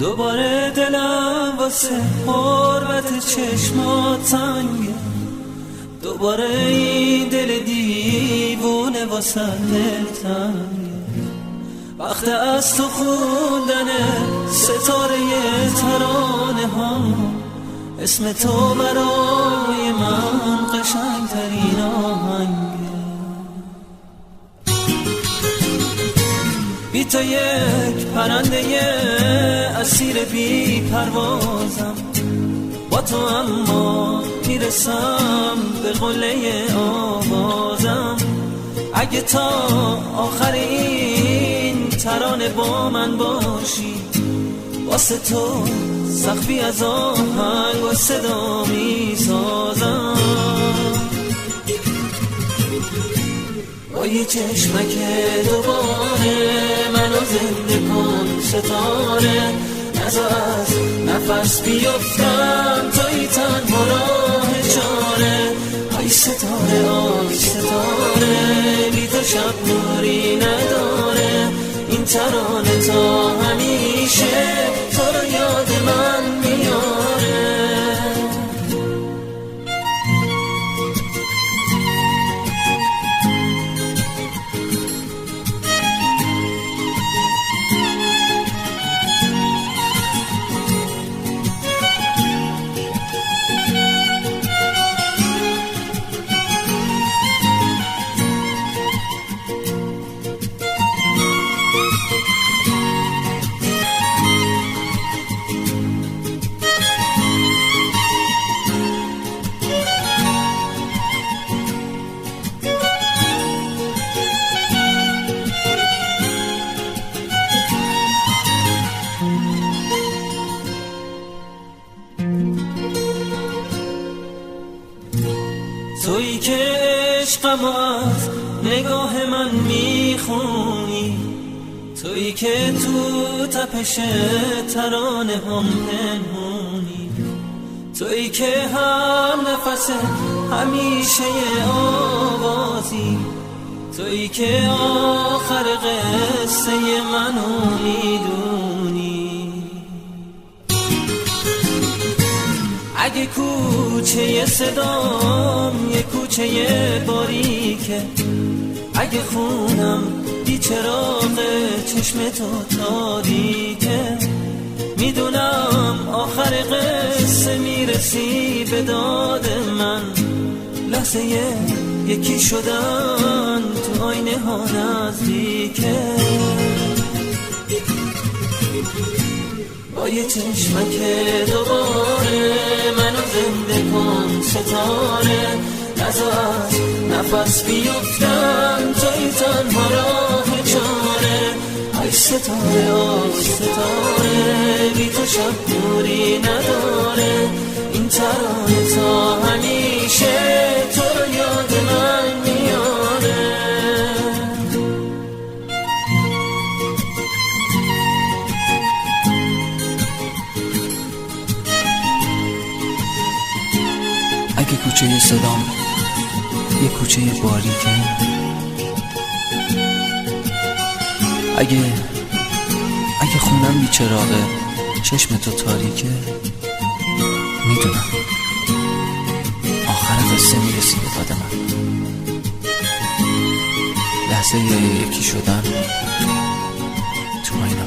دوباره دلم واسه حرمت چشمات تنگه، دوباره این دل دیوونه واسه دل تنگه. وقت از تو خوندن ستاره ترانه ها، اسم تو برای من قشنگترین آهنگه. بی تو یک پرنده اسیر بی پروازم، با تو اما میرسم به قله آوازم. اگه تا آخر این ترانه با من باشی، واسه تو سقفی از آهنگ و صدا میسازم. با یه چشمک دوباره منو زنده کن ستاره، نذار از نفس بیفتم توی تنها راه چاره. آی ستاره آی ستاره، بی تو شب نوری نداره. این ترانه تا همیشه تو رو یاد من میاره. تویی که عشقم از نگاه من میخونی، تویی که تو تپش ترانه هم پنهونی، تویی که هم نفس همیشه آوازی، تویی که آخر قصه منو میدونی. اگه کوچه صدام یه کوچه باریکه، اگه خونم بی چراغ چشم تو تاریکه، میدونم آخر قصه میرسی به داد من. لحظه یکی شدن تو آینه ها نزدیکه. با یه چشمک دوباره منو زنده کن ستاره، نذار نفس بیفتم توی تنها راه چاره. آی ستاره آی ستاره، بی تو شب نوری نداره. این ترانه تا همیشه تو رو یاد من میاره. اگه کوچه صدام یه کوچه باریکه، اگه خونم بی چراغه چشم تو تاریکه، میدونم آخر قصه میرسی به داد من. لحظه یکی شدن تو آینه